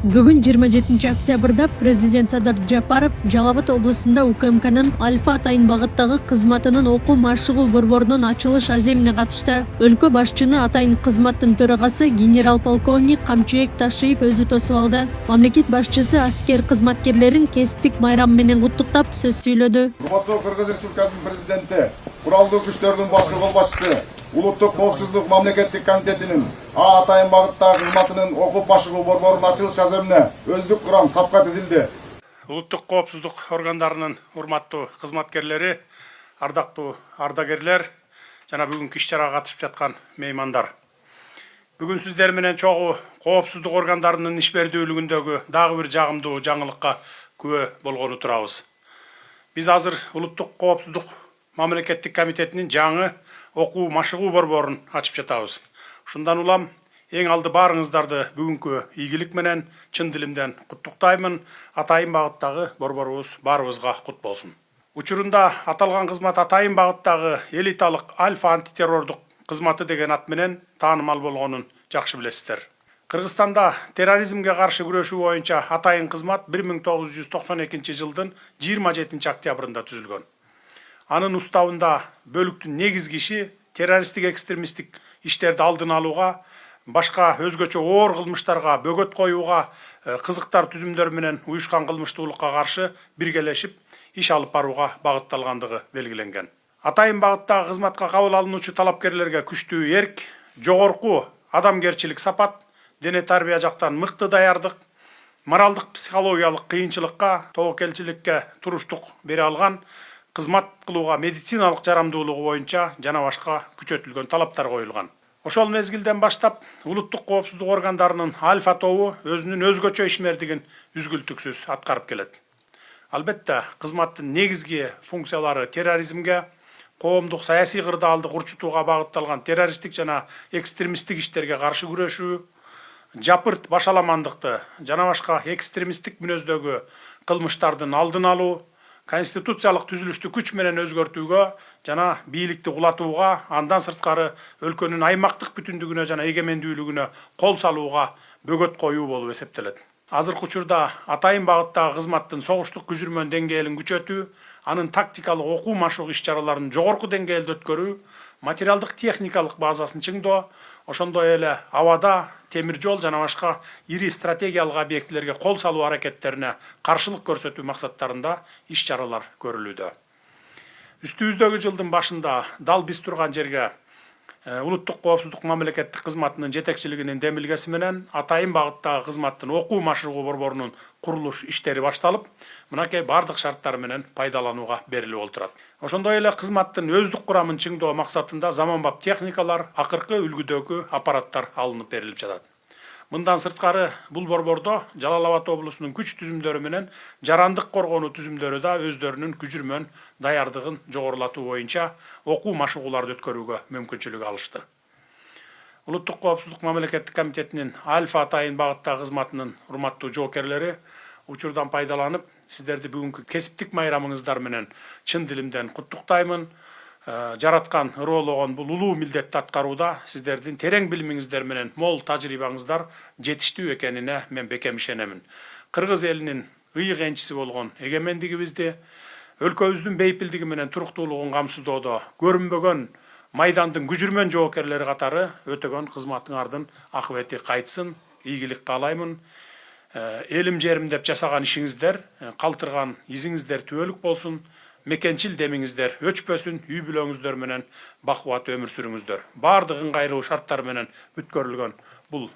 Бүгүн 27 октябрда президент Садыр Жапаров Жалал Абад облусунда УКМКнын Альфа Атайын багыттагы кызматынын окуу машыгуу борборунун ачылыш аземине катышты. Өлкө башчыны Атайын кызматтын төрагасы генерал-полковник Камчыбек Ташиев өзү тосуп алды. Мамлекет башчысы аскер кызматкерлерин кесиптик майрам менен куттуктап сөз сүйлөдү. Урматтуу Кыргыз Республикасынын президенти, куралдуу күчтөрдүн башкы кол башчысы, Улуттук коопсуздук мамлекеттик комитетинин Атайын багыттагы кызматынын окуу машыгуу борборунун ачылыш аземине өздүк курам сапка тизилди. Улуттук коопсуздук органдарынын урматтуу кызматкерлери, ардактуу ардагерлер жана бүгүнкү иш-чарага катышып жаткан меймандар. Бүгүн сиздер менен чогуу коопсуздук органдарынын ишбердүүлүгүндөгү дагы бир жагымдуу жаңылыкка күбө болгону турабыз. Биз азыр Улуттук коопсуздук мамлекеттик комитетинин жаңы окуу машыгуу борборун ачып жатабыз. Ушундан улам эң алды баарыңыздарды бүгүнкү ийгилик менен чын дилимден куттуктаймын. Атайын багыттагы борборубуз баарыбызга кут болсун. Учурунда аталган кызмат Атайын багыттагы элиталык альфа антитеррордук кызматы деген ат менен таанымал болгонун жакшы билесиздер. Кыргызстанда терроризмге каршы күрөшүү боюнча Атайын кызмат 1992 жылдын 27 октябрында түзүлгөн. Анын уставында бөлүктүн негизги иши террористтик экстремисттик иштерди алдын алууга, башка өзгөчө оор кылмыштарга бөгөт коюуга, кызыктар түзүмдөр менен уюшкан кылмыштуулукка каршы биргелешип иш алып барууга багытталгандыгы белгиленген. Атайын багыттагы кызматка кабыл алынуучу талапкерлерге күчтүү эрк, жогорку адамгерчилик сапат, дене тарбия жактан мыкты даярдык, моралдык психологиялык кыйынчылыкка, тобокелчиликке туруштук бере алган, кызмат кылууга медициналык жарамдуулугу боюнча жана башка күчөтүлгөн талаптар коюлган. Ошол мезгилден баштап улуттук коопсуздук органдарынын Альфа тобу өзүнүн өзгөчө ишмердигин үзгүлтүксүз аткарып келет. Албетте, кызматтын негизги функциялары терроризмге, коомдук саясий кырдаалды урчутууга багытталган террористтик жана экстремисттик иштерге каршы күрөшүү, жапырт башаламандыкты жана башка экстремисттик мүнөздөгү кылмыштардын алдын алуу, конституциялык түзүлүштү күч менен өзгөртүүгө жана бийликти кулатууга, андан сырткары өлкөнүн аймактык бүтүндүгүнө жана эгемендүүлүгүнө кол салууга бөгөт коюу болуп эсептелет. Азыркы учурда Атайын багыттагы кызматтын согуштук күжүрмөн деңгээлин күчөтүү, анын тактикалык окуу машыгуу иш-чараларын жогорку деңгээлде өткөрүү, материалдык техникалык базасын чыңдоо, ошондой эле абада, темир жол жана башка ири стратегиялык объектилерге кол салуу аракеттерине каршылык көрсөтүү максаттарында иш-чаралар көрүлүүдө. Үстүбүздөгү жылдын башында дал биз турган жерге Улуттук коопсуздук мамлекеттик кызматынын жетекчилигинин демилгеси менен Атайын багыттагы кызматтын окуу машыгуу борборунун курулуш иштери башталып, мынакей бардык шарттар менен пайдаланууга берилип отурат. Ошондой эле кызматтын өздүк курамын чыңдоо максатында заманбап техникалар, акыркы үлгүдөгү аппараттар алынып берилип жатат. Мындан сырткары бул борбордо Жалал Абад облусунун күч түзүмдөрү менен жарандык коргонуу түзүмдөрү да өздөрүнүн күжүрмөн даярдыгын жогорулатуу боюнча окуу машыгууларды өткөрүүгө мүмкүнчүлүк алышты. Улуттук коопсуздук мамлекеттик комитетинин Альфа Атайын багыттагы кызматынын урматтуу жоокерлери учурдан пайдаланып, сиздерди бүгүнкү кесиптик майрамыңыздар менен чын дилимден куттуктаймын. Жараткан ыроологон бул улуу милдетти аткарууда сиздердин терең билимиңиздер менен мол тажрыйбаңыздар жетиштүү экенине мен бекем ишенемин. Кыргыз элинин ыйык энчиси болгон эгемендигибизди, өлкөбүздүн бейпилдиги менен туруктуулугун камсыздоодо көрүнбөгөн майдандын күжүрмөн жоокерлери катары өтөгөн кызматыңардын акыбети кайтсын, ийгилик каалаймын. Элим жерим деп жасаган ишиңиздер, калтырган изиңиздер түбөлүк болсун. Мекенчил демиңиздер өчпөсүн, үй бүлөңүздөр менен бакубат өмүр сүрүңүздөр. Бардык ыңгайлуу шарттар менен бүткөрүлгөн бул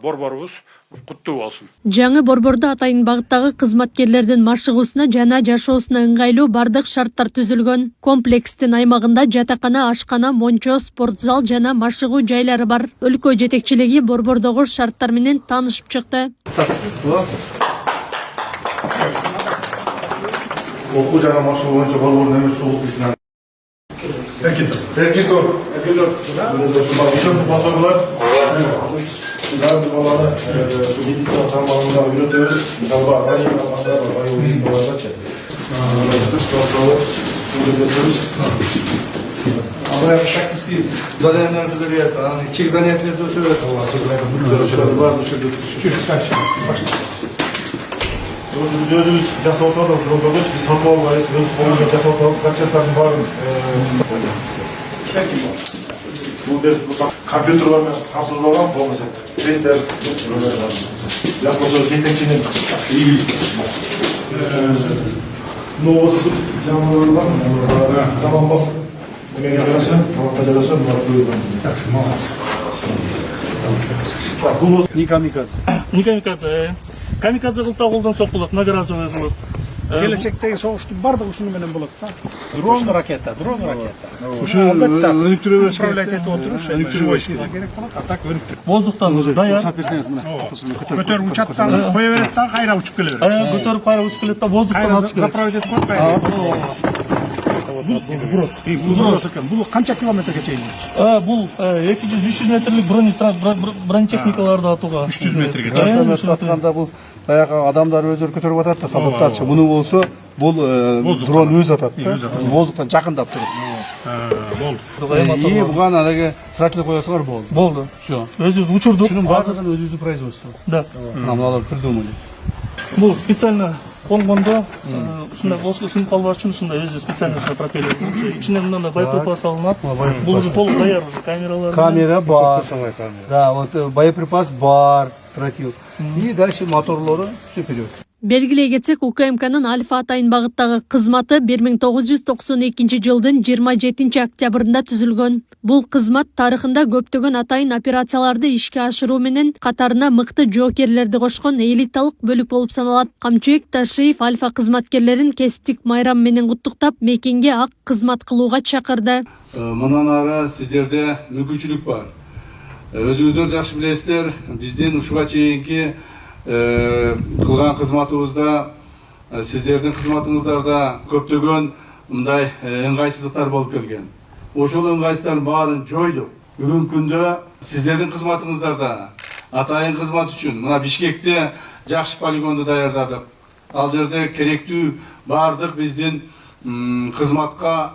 борборубуз куттуу болсун. Жаңы борбордо Атайын багыттагы кызматкерлердин машыгуусуна жана жашоосуна ыңгайлуу бардык шарттар түзүлгөн. Комплекстин аймагында жатакана, ашкана, мончо, спортзал жана машыгуу жайлары бар. Өлкө жетекчилиги борбордогу шарттар менен таанышып чыкты. Окуу жана машыгуу боюнча борбордун эмеси болуп кеткен. Эркинтур. Ошондо басуулар. Бардык баланы медицина тармагында үйрөтөбүз. Мисалга практически заданияларды берет, чек занятияларды өтөбөт. Өзümüz жасап отырдық жолдағыш, біз санбалғайыз, өз қолымен жасап отырдық, қаншастардың барын бұл компьютерлармен қамсыз болған, болмаса принтер, болмаса жетекшінің но осы жаңалардан заманбап неге жарасын, талапқа жарасын, бұл Не камикадзе. Не камикадзе. Камикадзе кылып колдонсок болот, многоразовый болот. Келечектеги согуштун бардыгы ушуну менен болот да. Дрон ракета. Өнүктүрө Управлять этип отуруш, живой сила керек болот, а так өнүктүрүп. Воздуктан даяр. Көтөрүп учаттан кое берет да, кайра учуп келе берет. Көтөрүп кайра учуп келет да, воздуктан атыш керек. Заправить этип коюп кайра. Вброс экен. Бул канча километрге чейин жүрчү? Бул 200-300 метрлик бронетехникаларды атууга. 300 метрге атканда бул баягы адамдар өздөрү көтөрүп атат да, солдаттарчы. Муну болсо, бул дрон өз атат. Воздуктан жакындап туруп. Болду. Буган адаги трактор коесуңар болду. Болду. Всё. Өзүбүз учурдук. Шунун баардыгын өзүбүздүн производство. Да. Муналар придумали. Бул специально конгондо ушундай болсо сынып калбаш үчүн ушундай өзү специально пропеллер. Ичинен мындай боеприпас алынат. Бул уже толук даяр уже камералар. Камера бар. Да, вот боеприпас бар, тротил. И дальше моторлору все вперед. Белгилей кетсек, УКМКнын Альфа атайын багыттагы кызматы 1992 жылдын 27 октябрында түзүлгөн. Бул кызмат тарыхында көптөгөн атайын операцияларды ишке ашыруу менен катарына мыкты жоокерлерди кошкон элиталык бөлүк болуп саналат. Камчыбек Ташиев Альфа кызматкерлерин кесиптик майрам менен куттуктап, мекенге ак кызмат кылууга чакырды. Мындан ары сиздерде мүмкүнчүлүк бар. Өзүңүздөр жакшы билесиздер, биздин ушуга чейинки кылган кызматыбызда, сиздердин кызматыңыздарда көптөгөн мындай ыңгайсыздыктар болуп келген. Ошол ыңгайсыздардын баарын жойдук. Бүгүнкү күндө сиздердин кызматыңыздарда атайын кызмат үчүн мына Бишкекте жакшы полигонду даярдадык. Ал жерде керектүү баардык биздин кызматка,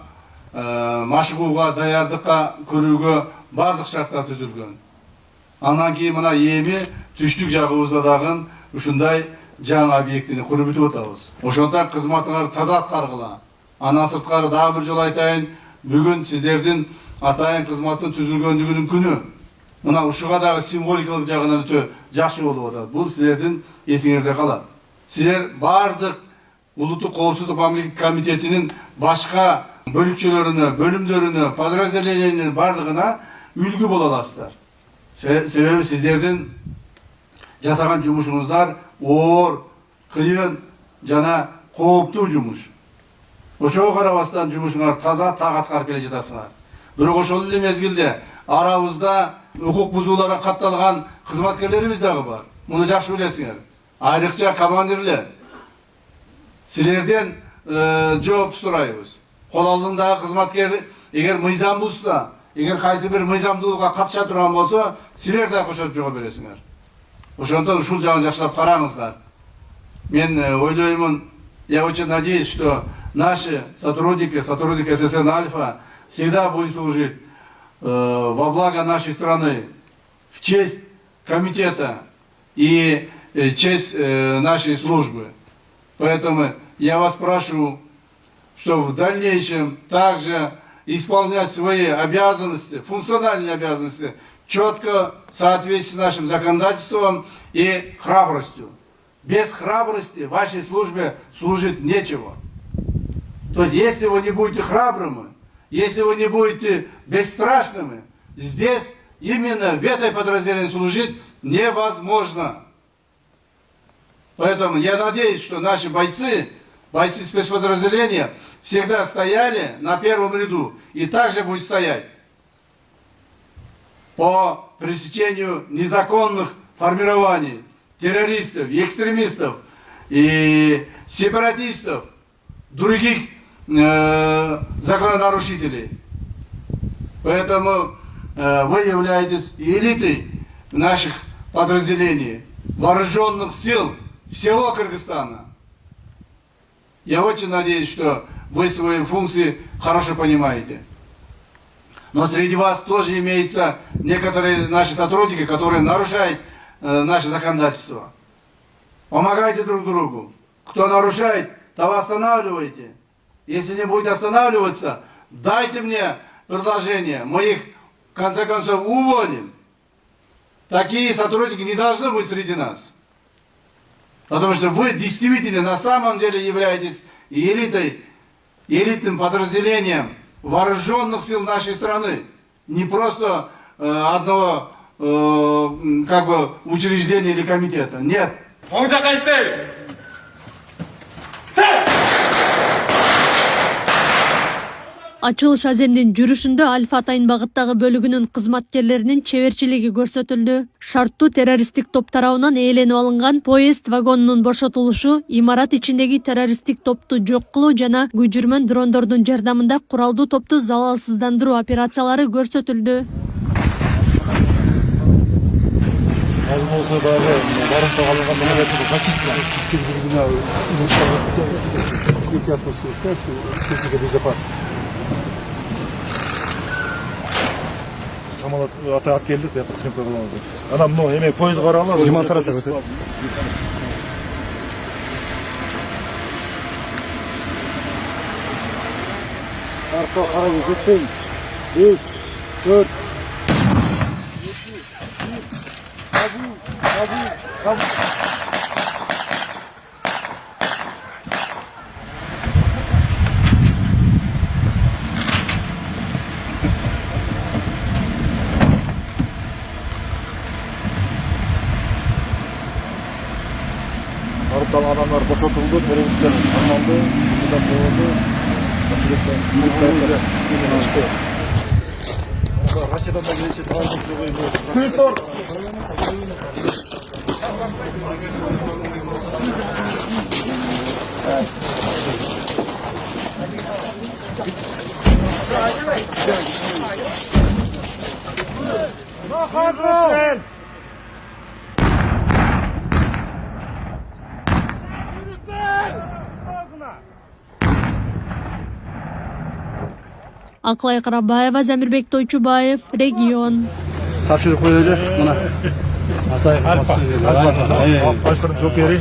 машыгууга, даярдыкка көрүүгө баардык шарттар түзүлгөн. Анан кийин мына эми түштүк жагыбызда дагы ушундай жаңы объектини куруп бүтүп атабыз. Ошондон кызматыңарды таза аткаргыла. Анан сырткары дагы бир жолу айтайын, бүгүн сиздердин атайын кызматтын түзүлгөндүгүнүн күнү. Мына ушуга дагы символикалык жагынан өтө жакшы болуп атат. Бул сиздердин эсиңерде калат. Силер баардык Улуттук коопсуздук мамлекеттик комитетинин башка бөлүкчөлөрүнө, бөлүмдөрүнө, подразделенияларынын баардыгына үлгү боло аласыздар. Себеби сиздердин жасаган жумушуңуздар оор, кыйын жана кооптуу жумуш. Ошого карабастан жумушуңар таза, так аткарып келе жатасыңар. Бирок ошол эле мезгилде арабызда укук бузууларга катталган кызматкерлерибиз дагы бар. Муну жакшы билесиңер. Айрыкча командирлер. Силерден жооп сурайбыз. Кол алдындагы кызматкер эгер мыйзам бузса, эгер кайсы бир мыйзамдуулукка катыша турган болсо, силер да кошоп жооп бересиңер. Ошондон ушул жагын жакшылап караңыздар. Мен ойлоймун, я очень надеюсь, что наши сотрудники ССН Альфа всегда будут служить во благо нашей страны, в честь комитета и честь нашей службы. Поэтому я вас прошу, чтобы в дальнейшем также исполнять свои обязанности, функциональные обязанности, четко в соответствии с нашим законодательством и храбростью. Без храбрости вашей службе служить нечего. То есть, если вы не будете храбрыми, если вы не будете бесстрашными, здесь именно в этой подразделении служить невозможно. Поэтому я надеюсь, что наши бойцы спецподразделения всегда стояли на первом ряду и также будут стоять по пресечению незаконных формирований, террористов, экстремистов и сепаратистов, других закононарушителей. Поэтому вы являетесь элитой наших подразделений, вооруженных сил всего Кыргызстана. Я очень надеюсь, что вы свои функции хорошо понимаете. Но среди вас тоже имеются некоторые наши сотрудники, которые нарушают наше законодательство. Помогайте друг другу. Кто нарушает, того останавливайте. Если не будет останавливаться, дайте мне предложение. Мы их, в конце концов, уволим. Такие сотрудники не должны быть среди нас. Потому что вы действительно на самом деле являетесь элитным подразделением вооруженных сил нашей страны. Не просто одного учреждения или комитета. Нет. Ачылыш аземдин жүрүшүндө Альфа Атайын багыттагы бөлүгүнүн кызматкерлеринин чеберчилиги көрсөтүлдү. Шарттуу террористтик топ тарабынан ээленип алынган поезд вагонунун бошотулушу, имарат ичиндеги террористтик топту жок кылуу жана көчүрмөн дрондордун жардамында куралдуу топту залалсыздандыруу операциялары көрсөтүлдү. болса дагы барымтага алынган мамлекеттик фашистка безопасность. Самолет ата келди, я потом кыламыз. Ана мына эме поезд каралар. Жуман сараса өтөт. Арка карабыз өттүм. 5 4 Tabu. Арыптан адамдар бошотулду, террористтер кармалды, ликвидацияланды. Россиядан да келиши транспорт Аклай Карабаева, Замирбек Тойчубаев, регион. Тапшырып коелу. Мына Атай Альфа жокери.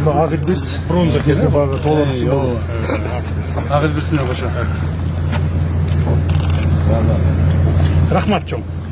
Мына Агилбирс бронза кезде бага толук. Агилбирсине кошо. Рахмат чоң.